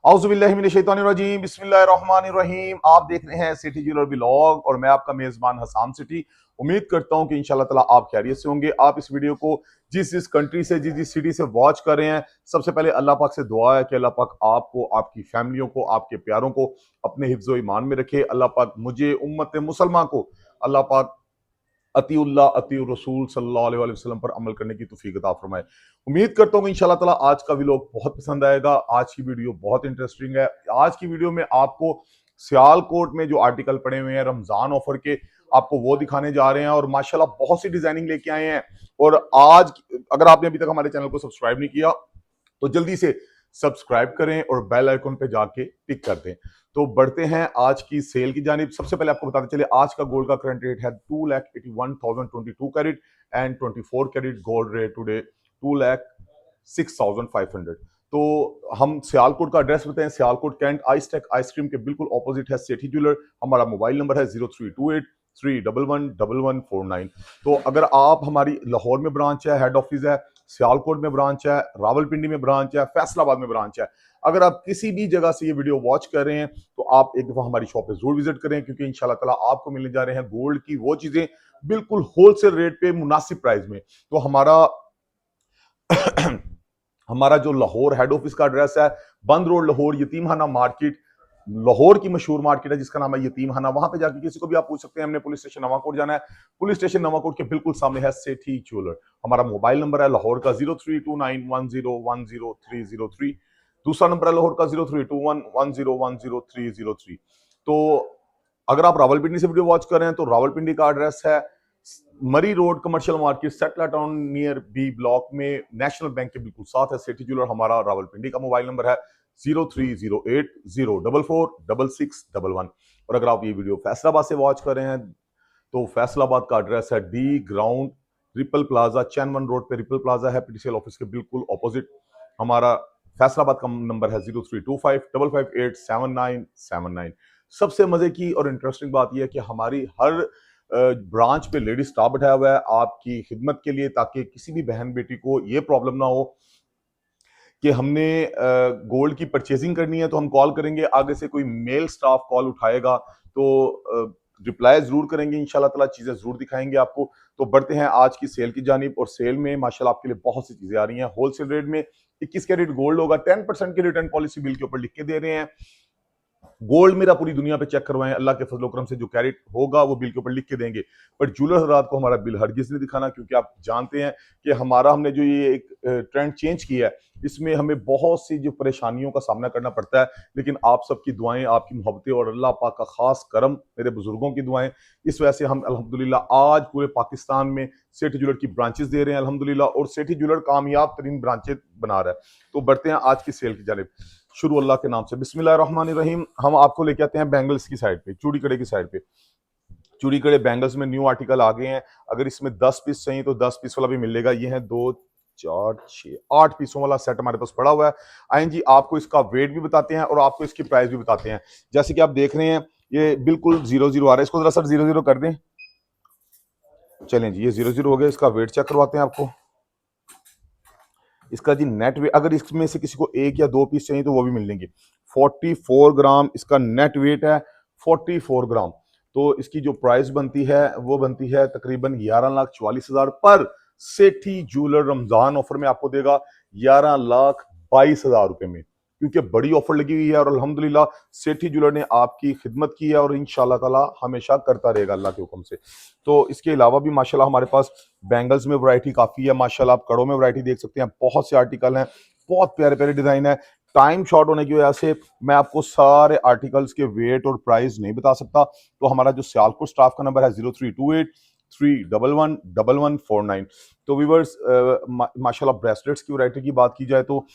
औज़ुबिल्लाहिमिनश्शैतानिर्रजीम बिस्मिल्लाहिर्रहमानिर्रहीम। आप देख रहे हैं सिटी ज्वेलर व्लॉग और मैं आपका मेजबान हसाम सिटी। उम्मीद करता हूं कि इंशाल्लाह ताला आप खैरियत से होंगे। आप इस वीडियो को जिस जिस कंट्री से जिस जिस सिटी से वॉच कर रहे हैं, सबसे पहले अल्लाह पाक से दुआ है कि अल्लाह पाक आपको, आपकी फैमिलियों को, आपके प्यारों को अपने हिफ्ज़ व ईमान में रखे। अल्लाह पाक मुझे, उम्मत मुसलमान को अल्लाह पाक अतीउल्लाह अतीउर रसूल सल्लल्लाहु अलैहि वसल्लम पर अमल करने की तौफीक अता फरमाए। उम्मीद करता हूँ कि इंशाल्लाह ताला आज का व्लॉग बहुत पसंद आएगा। आज की वीडियो बहुत इंटरेस्टिंग है। आज की वीडियो में आपको सियालकोट में जो आर्टिकल पड़े हुए हैं रमजान ऑफर के, आपको वो दिखाने जा रहे हैं और माशाल्लाह बहुत सी डिजाइनिंग लेके आए हैं। और आज अगर आपने अभी तक हमारे चैनल को सब्सक्राइब नहीं किया तो जल्दी से सब्सक्राइब करें और बेल आइकन पे जाके टिक कर दें। तो बढ़ते हैं आज की सेल की जानिब। सबसे पहले आपको बताते चले आज का गोल्ड का करंट रेट है 2,81,022 carat and 24 carat gold rate today 2,06,500। तो हम सियालकोट का एड्रेस बताएं। सियालकोट कैंट आइसटेक आइसक्रीम के बिल्कुल ऑपोजिट है सेठी ज्वेलर। हमारा मोबाइल नंबर है 0328 311 1149। तो अगर आप, हमारी लाहौर में ब्रांच है, हेड ऑफिस है, सियालकोट में ब्रांच है, रावलपिंडी में ब्रांच है, फैसलाबाद में ब्रांच है, अगर आप किसी भी जगह से ये वीडियो वॉच कर रहे हैं तो आप एक दफा हमारी शॉप पे जरूर विजिट करें, क्योंकि इंशाल्लाह ताला आपको मिलने जा रहे हैं गोल्ड की वो चीजें बिल्कुल होलसेल रेट पे मुनासिब प्राइस में। तो हमारा हमारा जो लाहौर हेड ऑफिस का एड्रेस है, बंद रोड लाहौर, यतीमखाना मार्केट, लाहौर की मशहूर मार्केट है जिसका नाम है यतीमखाना। वहां पे जाके किसी को भी आप पूछ सकते हैं हमने पुलिस स्टेशन नवाकोट जाना है। पुलिस स्टेशन नवाकोट के बिल्कुल सामने है सेठी ज्वेलर। हमारा मोबाइल नंबर है लाहौर का 032910100303। दूसरा नंबर है लाहौर का 032110100303। तो अगर आप रावलपिंडी से वीडियो वॉच कर रहे हैं तो रावलपिंडी का एड्रेस है Murree road commercial market satellite town near B block में, नेशनल बैंक के बिल्कुल साथ है सेठी ज्वेलर। हमारा रावलपिंडी का मोबाइल नंबर है 0308044611। और अगर आप ये वीडियो फैसलाबाद से वॉच कर रहे हैं तो फैसलाबाद का एड्रेस है D ground Ripple Plaza, Chenone road पे रिपल प्लाजा है, पीटीसीएल ऑफिस के बिल्कुल ऑपोजिट। हमारा फैसलाबाद का नंबर है 032555879979। सबसे मजे की और इंटरेस्टिंग बात यह है कि हमारी हर ब्रांच पे लेडी स्टाफ बैठा हुआ है आपकी खिदमत के लिए, ताकि किसी भी बहन बेटी को ये प्रॉब्लम ना हो कि हमने गोल्ड की परचेजिंग करनी है तो हम कॉल करेंगे, आगे से कोई मेल स्टाफ कॉल उठाएगा तो रिप्लाई जरूर करेंगे, इंशाल्लाह ताला चीजें जरूर दिखाएंगे आपको। तो बढ़ते हैं आज की सेल की जानिब। और सेल में माशाल्लाह आपके लिए बहुत सी चीजें आ रही हैं। होलसेल रेट में 21 कैरेट गोल्ड होगा, 10% की रिटर्न पॉलिसी बिल के ऊपर लिख के दे रहे हैं। गोल्ड मेरा पूरी दुनिया पे चेक करवाएं, अल्लाह के फजल करम से जो कैरेट होगा वो बिल के ऊपर लिख के देंगे। पर ज्वेलर हजरात को हमारा बिल हरगिज नहीं दिखाना, क्योंकि आप जानते हैं कि हमने जो ये एक ट्रेंड चेंज किया है, इसमें हमें बहुत सी जो परेशानियों का सामना करना पड़ता है। लेकिन आप सबकी दुआएं, आपकी मोहब्बतें और अल्लाह पाक का खास करम, मेरे बुजुर्गों की दुआएं, इस वजह से हम अल्हम्दुलिल्लाह आज पूरे पाकिस्तान में सेठी ज्वेलर की ब्रांचेस दे रहे हैं अल्हम्दुलिल्लाह। और सेठी ज्वेलर कामयाब तरीन ब्रांचेस बना रहा है। तो बढ़ते हैं आज की सेल की जानिब। शुरू अल्लाह के नाम से, बिस्मिल्लाहिर्रहमानिर्रहीम। हम आपको लेके आते हैं बैंगल्स की साइड पे, चूड़ी कड़े की साइड पे। चूड़ी कड़े बैंगल्स में न्यू आर्टिकल आ गए हैं। अगर इसमें 10 पीस चाहिए तो 10 पीस वाला भी मिलेगा। ये है 2 4 6 8 पीसों वाला सेट हमारे पास पड़ा हुआ है। आइन जी, आपको इसका वेट भी बताते हैं और आपको इसकी प्राइस भी बताते हैं। जैसे कि आप देख रहे हैं ये बिल्कुल 0-0 आ रहा है। इसको जरा सर 0-0 कर दें। चलें जी, ये 0-0 हो गया। इसका वेट चेक करवाते हैं आपको। इसका जी नेट वेट, अगर इसमें से किसी को 1 या 2 पीस चाहिए तो वो भी मिल लेंगे। 44 ग्राम इसका नेट वेट है, 44 ग्राम। तो इसकी जो प्राइस बनती है वो बनती है तकरीबन 11,44,000 पर। सेठी ज्वेलर रमजान ऑफर में आपको देगा 11,22,000 रुपए में, क्योंकि बड़ी ऑफर लगी हुई है। और अल्हम्दुलिल्लाह सेठी ज्वेलर ने आपकी खिदमत की है और इंशाल्लाह ताला हमेशा करता रहेगा अल्लाह के हुक्म से। तो इसके अलावा भी माशाल्लाह हमारे पास बैंगल्स में वैरायटी काफी है। माशाल्लाह आप कड़ों में वैरायटी देख सकते हैं, बहुत से आर्टिकल हैं, बहुत प्यारे प्यारे डिजाइन है। टाइम शॉर्ट होने की वजह से मैं आपको सारे आर्टिकल्स के वेट और प्राइस नहीं बता सकता। तो हमारा जो सियालकोट स्टाफ का नंबर है 0328 311 1149। तो व्यूअर्स, माशाल्लाह ब्रेसलेट्स की वैरायटी की बात की जाए तो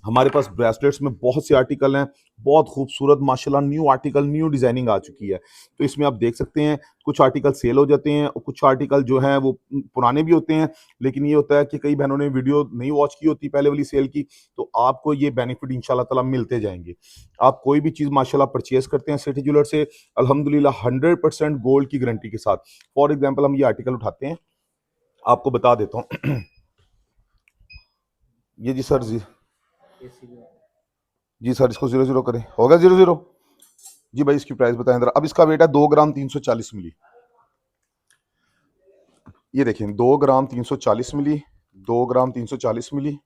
हमारे पास ब्रेसलेट्स में बहुत से आर्टिकल हैं, बहुत खूबसूरत माशाल्लाह न्यू आर्टिकल, न्यू डिजाइनिंग आ चुकी है। तो इसमें आप देख सकते हैं कुछ आर्टिकल सेल हो जाते हैं और कुछ आर्टिकल जो हैं वो पुराने भी होते हैं। लेकिन ये होता है कि कई बहनों ने वीडियो नहीं वॉच की होती पहले वाली सेल की, तो आपको ये बेनिफिट इंशाल्लाह ताला मिलते जाएंगे। आप कोई भी चीज़ माशाल्लाह परचेज करते हैं सेठी ज्वेलर से, अल्हम्दुलिल्लाह 100% गोल्ड की गारंटी के साथ। फॉर एग्जाम्पल हम ये आर्टिकल उठाते हैं, आपको बता देता हूँ। ये जी सर जी, जी सर, इसको 0 0 करें, होगा 0 0। जी भाई इसकी प्राइस बताएं जरा। अब इसका वेट है 2 ग्राम 340 मिली। ये देखें 2 ग्राम 340 मिली, 2 ग्राम 340 मिली।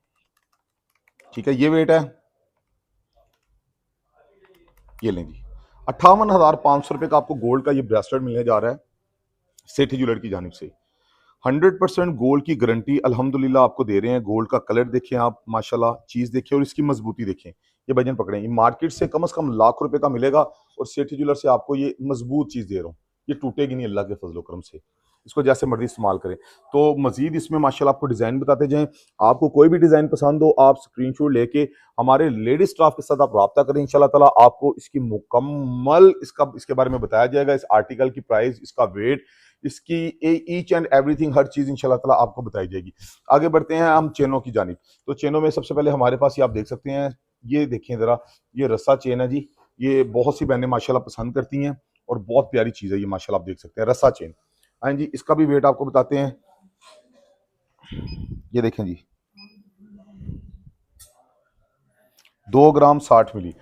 ठीक है, ये वेट है। ये लें जी, 58,500 रुपए का आपको गोल्ड का ये ब्रेसलेट मिलने जा रहा है सेठी ज्वेलर की जानिब से। 100% गोल्ड की गारंटी अल्हम्दुलिल्लाह आपको दे रहे हैं। गोल्ड का कलर देखें आप, माशाल्लाह चीज देखें और इसकी मजबूती देखें। ये भजन पकड़ें, ये मार्केट से कम लाख रुपए का मिलेगा और सेठी ज्वेलर से आपको ये मजबूत चीज दे रहा हूँ। ये टूटेगी नहीं अल्लाह के फजल करम से। इसको जैसे मर्जी इस्तेमाल करें। तो मजीद इसमें माशाल्लाह आपको डिजाइन बताते जाएं। आपको कोई भी डिजाइन पसंद हो, आप स्क्रीनशॉट लेके हमारे लेडी स्टाफ के साथ आप रब्ता करें। इंशाल्लाह ताला आपको इसकी मुकम्मल इसके बारे में बताया जाएगा। इस आर्टिकल की प्राइस, इसका वेट, इसकी ईच एंड एवरीथिंग, हर चीज इंशाल्लाह ताला आपको बताई जाएगी। आगे बढ़ते हैं हम चेनों की जानिब। तो चेनों में सबसे पहले हमारे पास ये आप देख सकते हैं, ये देखें जरा, ये रस्सा चेन है जी। ये बहुत सी बहनें माशाल्लाह पसंद करती हैं और बहुत प्यारी चीज है ये, माशाल्लाह आप देख सकते हैं रस्सा चेन। हाँ जी, इसका भी वेट आपको बताते हैं। ये देखें जी, 2 ग्राम 60 मिली।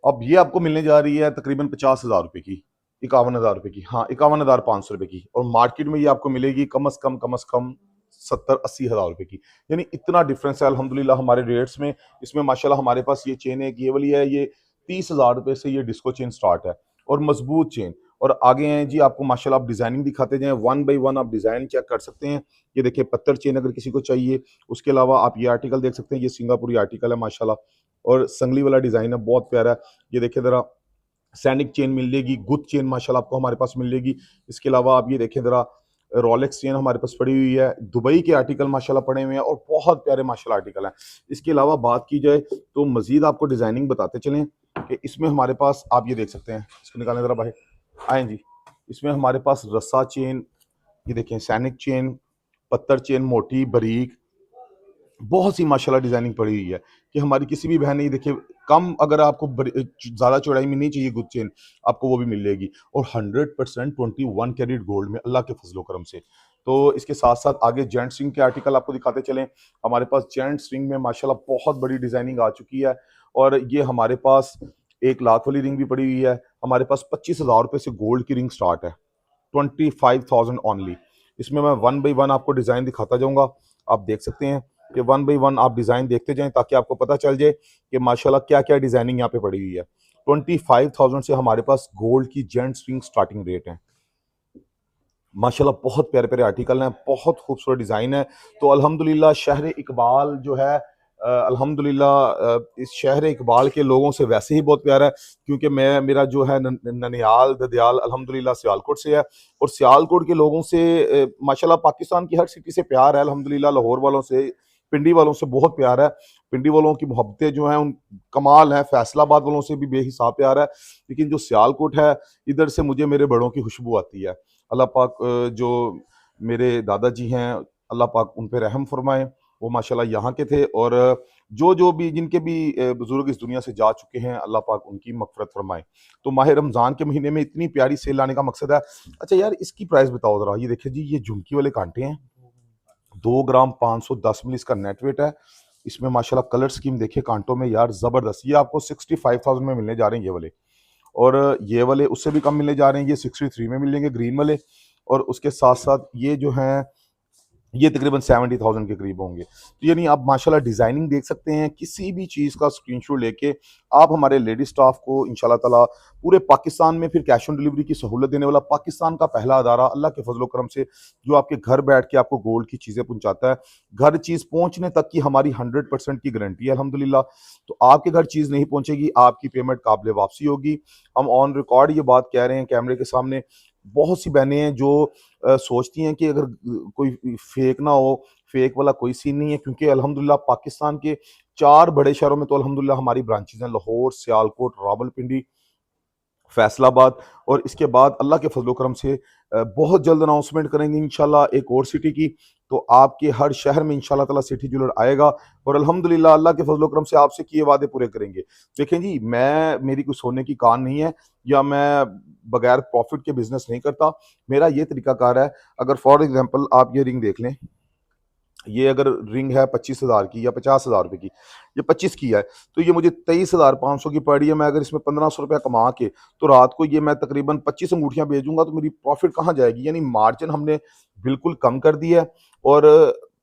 अब ये आपको मिलने जा रही है तकरीबन 50,000 रुपए की, 51,000 रुपए की, हाँ 51,500 रुपए की। और मार्केट में ये आपको मिलेगी कम अज कम 70-80 हज़ार रुपए की। यानी इतना डिफरेंस है अल्हम्दुलिल्लाह हमारे रेट्स में। इसमें माशाल्लाह हमारे पास ये चेन एक ये वाली है, ये 30,000 रुपए से ये डिस्को चेन स्टार्ट है और मजबूत चेन। और आगे हैं जी, आपको माशाल्लाह आप डिजाइनिंग दिखाते जाएं, वन बाई वन आप डिजाइन चेक कर सकते हैं। ये देखिए पत्थर चेन अगर किसी को चाहिए। उसके अलावा आप ये आर्टिकल देख सकते हैं, ये सिंगापुरी आर्टिकल है माशाल्लाह, और संगली वाला डिजाइन है, बहुत प्यारा है। ये देखिए जरा, सैनिक चेन मिलेगी, गुड चेन माशाल्लाह आपको हमारे पास मिलेगी। इसके अलावा आप ये देखें जरा, रोलेक्स चेन हमारे पास पड़ी हुई है, दुबई के आर्टिकल माशाल्लाह पड़े हुए हैं और बहुत प्यारे माशाल्लाह आर्टिकल हैं। इसके अलावा बात की जाए तो मजीद आपको डिजाइनिंग बताते चलें कि इसमें हमारे पास आप ये देख सकते हैं, इसको निकालें जरा भाई, आए जी। इसमें हमारे पास रस्सा चेन, ये देखें सैनिक चेन, पत्थर चेन, मोटी बारीक, बहुत सी माशाल्लाह डिजाइनिंग पड़ी हुई है कि हमारी किसी भी बहन ने, ये देखिए कम, अगर आपको ज्यादा चौड़ाई में नहीं चाहिए गुड चेन, आपको वो भी मिलेगी। और 100% 21 कैरेट गोल्ड में अल्लाह के फजलो करम से। तो इसके साथ साथ आगे जेंट स्ट्रिंग के आर्टिकल आपको दिखाते चलें। हमारे पास जेंट स्ट्रिंग में माशाल्लाह बहुत बड़ी डिजाइनिंग आ चुकी है। और ये हमारे पास 1 लाख वाली रिंग भी पड़ी हुई है। हमारे पास 25,000 रुपए से गोल्ड की रिंग स्टार्ट है, 25,000 ओनली। इसमें मैं वन बाई वन आपको डिजाइन दिखाता जाऊंगा। आप देख सकते हैं कि वन बाई वन आप डिजाइन देखते जाएं ताकि आपको पता चल जाए कि माशाल्लाह क्या क्या डिजाइनिंग यहाँ पे पड़ी हुई है। 25,000 से हमारे पास गोल्ड की जेंट स्ट्रिंग स्टार्टिंग रेट है। माशाल्लाह बहुत प्यारे प्यारे आर्टिकल हैं, बहुत खूबसूरत डिज़ाइन है। तो अल्हम्दुलिल्लाह शहर इकबाल जो है, अल्हम्दुलिल्लाह इस शहर इकबाल के लोगों से वैसे ही बहुत प्यारा है, क्योंकि मेरा जो है ननियाल ददियाल अल्हम्दुलिल्लाह सियालकोट से है। और सियालकोट के लोगों से माशाल्लाह पाकिस्तान की हर सिटी से प्यार है अल्हम्दुलिल्लाह। लाहौर वालों से, पिंडी वालों से बहुत प्यार है। पिंडी वालों की मोहब्बतें जो हैं उन कमाल है। फैसलाबाद वालों से भी बेहिसाब प्यार है। लेकिन जो सियालकोट है, इधर से मुझे मेरे बड़ों की खुशबू आती है। अल्लाह पाक जो मेरे दादाजी हैं, अल्लाह पाक उन पे रहम फरमाए। वो माशाल्लाह यहाँ के थे। और जो जो भी जिनके भी बुजुर्ग इस दुनिया से जा चुके हैं, अल्लाह पाक उनकी मगफरत फरमाए। तो माह रमज़ान के महीने में इतनी प्यारी सेल लाने का मकसद है। अच्छा यार, इसकी प्राइस बताओ ज़रा। ये देखिए जी, ये झुमकी वाले कांटे हैं, 2 ग्राम 510 मिली इसका नेट वेट है। इसमें माशाल्लाह कलर स्कीम देखिए कांटों में यार ज़बरदस्त। ये आपको 65,000 में मिलने जा रहे हैं ये वाले। और ये वाले उससे भी कम मिलने जा रहे हैं, ये 63 में मिलेंगे ग्रीन वाले। और उसके साथ साथ ये जो हैं, ये तकरीबन 70,000 के करीब होंगे। तो यानी आप माशाल्लाह डिज़ाइनिंग देख सकते हैं। किसी भी चीज़ का स्क्रीनशॉट लेके आप हमारे लेडी स्टाफ को इंशाल्लाह ताला पूरे पाकिस्तान में फिर कैश ऑन डिलीवरी की सहूलत देने वाला पाकिस्तान का पहला अदारा अल्लाह के फजलो करम से, जो आपके घर बैठ के आपको गोल्ड की चीज़ें पहुँचाता है। घर चीज़ पहुँचने तक की हमारी 100% की गारंटी है अल्हम्दुलिल्लाह। तो आपके घर चीज़ नहीं पहुँचेगी, आपकी पेमेंट काबिल वापसी होगी। हम ऑन रिकॉर्ड ये बात कह रहे हैं कैमरे के सामने। बहुत सी बहनें हैं जो सोचती हैं कि अगर कोई फेक ना हो, फेक वाला कोई सीन नहीं है, क्योंकि अल्हम्दुलिल्लाह पाकिस्तान के 4 बड़े शहरों में तो अल्हम्दुलिल्लाह हमारी ब्रांचेज़ हैं, लाहौर, सियालकोट, रावलपिंडी, फैसलाबाद। और इसके बाद अल्लाह के फजलो करम से बहुत जल्द अनाउंसमेंट करेंगे इंशाल्लाह एक और सिटी की। तो आपके हर शहर में इंशाल्लाह ताला सिटी ज्वेलर आएगा और अल्हम्दुलिल्लाह अल्लाह के फजलो करम से आपसे किए वादे पूरे करेंगे। देखें जी, मेरी कोई सोने की कान नहीं है, या मैं बगैर प्रॉफिट के बिजनेस नहीं करता। मेरा ये तरीकाकार है। अगर फॉर एग्जांपल आप ये रिंग देख लें, ये अगर रिंग है 25,000 की या 50,000 रुपए की, ये 25 की है, तो ये मुझे 23,500 की पड़ी है। मैं अगर इसमें 1500 रुपया कमा के तो रात को ये मैं तकरीबन 25 अंगूठियां बेचूंगा तो मेरी प्रॉफिट कहाँ जाएगी? यानी मार्जिन हमने बिल्कुल कम कर दिया है और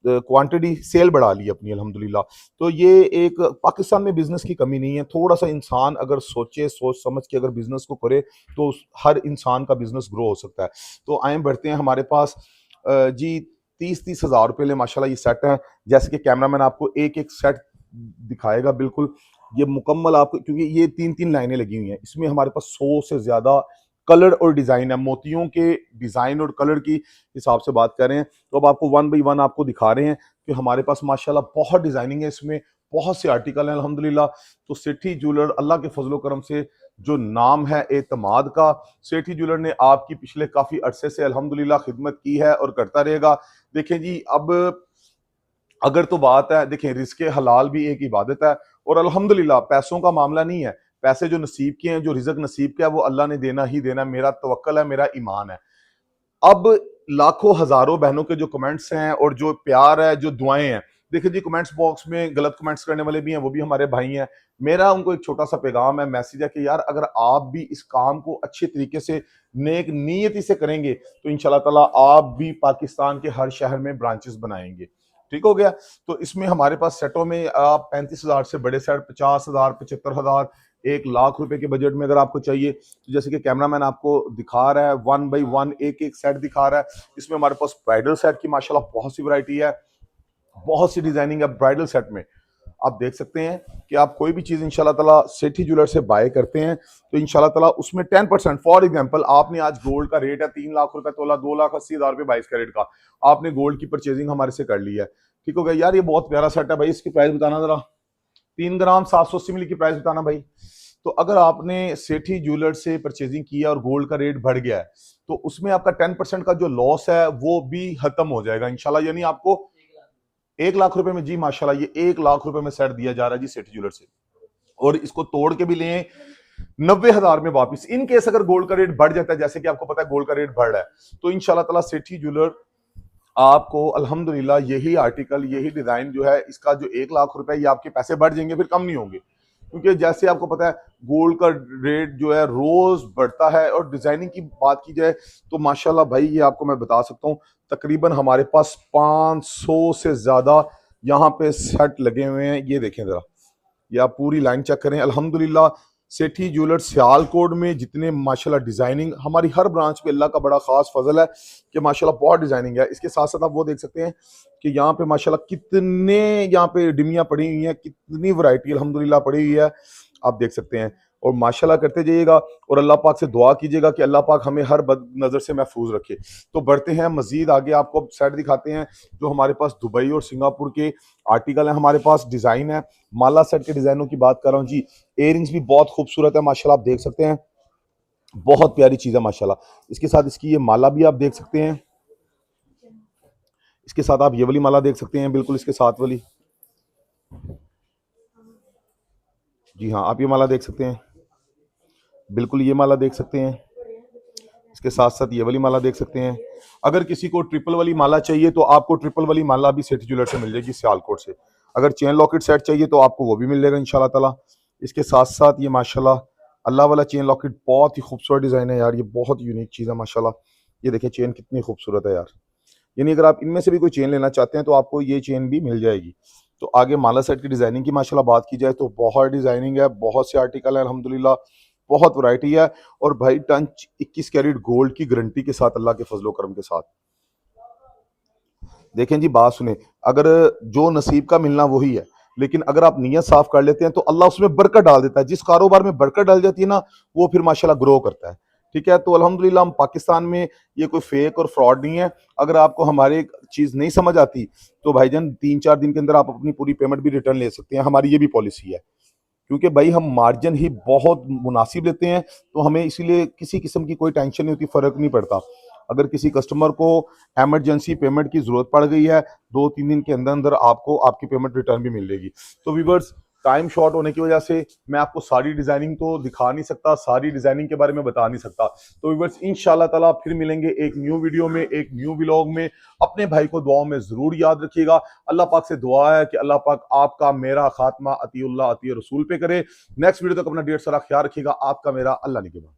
क्वांटिटी सेल बढ़ा ली अपनी अल्हम्दुलिल्लाह। तो ये एक पाकिस्तान में बिजनेस की कमी नहीं है, थोड़ा सा इंसान अगर सोचे, सोच समझ के अगर बिजनेस को करे तो हर इंसान का बिजनेस ग्रो हो सकता है। तो आए बढ़ते हैं हमारे पास जी 30-30 हज़ार रुपये ले माशाल्लाह ये सेट है। जैसे कि कैमरामैन आपको एक एक सेट दिखाएगा बिल्कुल, ये मुकम्मल आपको, क्योंकि ये 3-3 लाइनें लगी हुई हैं, इसमें हमारे पास 100 से ज़्यादा कलर और डिज़ाइन है। मोतियों के डिज़ाइन और कलर की हिसाब से बात कर रहे हैं तो अब आपको वन बाई वन आपको दिखा रहे हैं कि हमारे पास माशाल्लाह बहुत डिज़ाइनिंग है, इसमें बहुत से आर्टिकल हैं अल्हम्दुलिल्लाह। तो सेठी ज्वेलर अल्लाह के फजलो करम से जो नाम है एतमाद का, सेठी ज्वेलर ने आपकी पिछले काफ़ी अरसे से अल्हम्दुलिल्लाह खिदमत की है और करता रहेगा। देखें जी, अब अगर तो बात है, देखें रिज़्क़ हलाल भी एक इबादत है और अल्हम्दुलिल्लाह पैसों का मामला नहीं है। पैसे जो नसीब के हैं, जो रिज़्क़ नसीब का है वो अल्लाह ने देना ही देना है। मेरा तवक्कल है, मेरा ईमान है। अब लाखों हजारों बहनों के जो कमेंट्स हैं और जो प्यार है, जो दुआएं हैं, देखिए जी कमेंट्स बॉक्स में गलत कमेंट्स करने वाले भी हैं, वो भी हमारे भाई हैं। मेरा उनको एक छोटा सा पैगाम है, मैसेज है कि यार अगर आप भी इस काम को अच्छे तरीके से नेक नीयती से करेंगे तो इंशाल्लाह ताला आप भी पाकिस्तान के हर शहर में ब्रांचेस बनाएंगे। ठीक हो गया? तो इसमें हमारे पास सेटों में आप 35,000 से बड़े सेट 50,000, 75,000, 1 लाख रुपए के बजट में अगर आपको चाहिए, तो जैसे कि कैमरामैन आपको दिखा रहा है वन बाई वन एक एक सेट दिखा रहा है। इसमें हमारे पास ब्राइडल सेट की माशाल्लाह बहुत सी वैरायटी है, बहुत सी डिजाइनिंग है ब्राइडल सेट में। आप देख सकते हैं कि आप कोई भी चीज इंशाल्लाह ताला सेठी ज्वेलर से बाय करते हैं तो इंशाल्लाह ताला उसमें 10%, फॉर एग्जांपल आपने आज गोल्ड का रेट है 3 लाख रुपए तोला, 2,80,000 रुपए 22 कैरेट का, आपने गोल्ड की परचेजिंग हमारे से कर ली है। ठीक हो गया यार, ये बहुत प्यारा सेट है भाई, इसकी प्राइस बताना जरा। 3 ग्राम 780 मिली की प्राइस बताना भाई। तो अगर आपने सेठी ज्वेलर से परचेजिंग किया और गोल्ड का रेट बढ़ गया है तो उसमें आपका 10% का जो लॉस है वो भी खत्म हो जाएगा इंशाल्लाह। यानी आपको 1 लाख रुपए में, जी माशाल्लाह, ये 1 लाख रुपए में सेट दिया जा रहा है जी सेठी ज्वेलर से। और इसको तोड़ के भी लें 90,000 में वापस, इन केस अगर गोल्ड का रेट बढ़ जाता है, जैसे कि आपको पता है गोल्ड का रेट बढ़ रहा है, तो इंशाल्लाह ताला सेठी ज्वेलर आपको अल्हम्दुलिल्लाह यही आर्टिकल, यही डिजाइन जो है, इसका जो 1 लाख रुपए, ये आपके पैसे बढ़ जाएंगे, फिर कम नहीं होंगे। क्योंकि जैसे आपको पता है गोल्ड का रेट जो है रोज बढ़ता है। और डिजाइनिंग की बात की जाए तो माशाल्लाह भाई, ये आपको मैं बता सकता हूँ, तकरीबन हमारे पास 500 से ज्यादा यहाँ पे सेट लगे हुए हैं। ये देखें जरा, ये आप पूरी लाइन चेक करें। अल्हम्दुलिल्लाह सेठी ज्वेलर सियालकोट में जितने माशाल्लाह डिजाइनिंग, हमारी हर ब्रांच पे अल्लाह का बड़ा खास फजल है कि माशाल्लाह बहुत डिजाइनिंग है। इसके साथ साथ आप वो देख सकते हैं कि यहाँ पे माशाल्लाह कितने यहाँ पे डिमियाँ पड़ी हुई हैं, कितनी वैरायटी अल्हम्दुलिल्लाह पड़ी हुई है, आप देख सकते हैं। और माशाल्लाह करते जाइएगा और अल्लाह पाक से दुआ कीजिएगा कि अल्लाह पाक हमें हर बद नज़र से महफूज रखे। तो बढ़ते हैं मजीद आगे, आपको अब सेट दिखाते हैं जो हमारे पास दुबई और सिंगापुर के आर्टिकल हैं, हमारे पास डिज़ाइन है। माला सेट के डिज़ाइनों की बात कर रहा हूँ जी। इयरिंग्स भी बहुत खूबसूरत है माशाल्लाह, आप देख सकते हैं, बहुत प्यारी चीज़ है माशाल्लाह। इसके साथ इसकी ये माला भी आप देख सकते हैं, इसके साथ आप ये वाली माला देख सकते हैं, बिल्कुल इसके साथ वाली, जी हाँ, आप ये माला देख सकते हैं, बिल्कुल ये माला देख सकते हैं, इसके साथ साथ ये वाली माला देख सकते हैं। अगर किसी को ट्रिपल वाली माला चाहिए तो आपको ट्रिपल वाली माला भी सेठी ज्वेलर से मिल जाएगी सियालकोट से। अगर चेन लॉकेट सेट चाहिए तो आपको वो भी मिल जाएगा इंशाल्लाह ताला। इसके साथ साथ ये माशाल्लाह अल्लाह वाला चेन लॉकेट बहुत ही खूबसूरत डिज़ाइन है यार, ये बहुत यूनिक चीज़ है माशाल्लाह। ये देखिए चेन कितनी खूबसूरत है यार, यानी अगर आप इनमें से भी कोई चेन लेना चाहते हैं तो आपको ये चेन भी मिल जाएगी। तो आगे माला सेट की डिज़ाइनिंग की माशाल्लाह बात की जाए तो बहुत डिज़ाइनिंग है, बहुत से आर्टिकल है अल्हम्दुलिल्लाह, बहुत वैरायटी है। और भाई टंच 21 कैरेट गोल्ड की गारंटी के साथ, अल्लाह के फजलो करम के साथ। देखें जी, बात सुने, अगर जो नसीब का मिलना वही है, लेकिन अगर आप नीयत साफ कर लेते हैं तो अल्लाह उसमें बरकत डाल देता है। जिस कारोबार में बरकत डाल जाती है ना, वो फिर माशाल्लाह ग्रो करता है। ठीक है, तो अल्हम्दुलिल्लाह हम पाकिस्तान में, ये कोई फेक और फ्रॉड नहीं है। अगर आपको हमारी चीज़ नहीं समझ आती तो भाईजान 3-4 दिन के अंदर आप अपनी पूरी पेमेंट भी रिटर्न ले सकते हैं, हमारी ये भी पॉलिसी है। क्योंकि भाई हम मार्जिन ही बहुत मुनासिब लेते हैं, तो हमें इसीलिए किसी किस्म की कोई टेंशन नहीं होती, फ़र्क नहीं पड़ता। अगर किसी कस्टमर को इमरजेंसी पेमेंट की ज़रूरत पड़ गई है, 2-3 दिन के अंदर अंदर आपको आपकी पेमेंट रिटर्न भी मिल जाएगी। तो व्यूअर्स, टाइम शॉर्ट होने की वजह से मैं आपको सारी डिजाइनिंग तो दिखा नहीं सकता, सारी डिजाइनिंग के बारे में बता नहीं सकता। तो व्यूअर्स इंशाल्लाह ताला फिर मिलेंगे एक न्यू वीडियो में, एक न्यू व्लॉग में। अपने भाई को दुआओं में जरूर याद रखिएगा। अल्लाह पाक से दुआ है कि अल्लाह पाक आपका मेरा खात्मा अतीउल्लाह अती रसूल पे करे। नेक्स्ट वीडियो तक अपना ढेर सारा ख्याल रखिएगा। आपका मेरा अल्लाह निगहबान।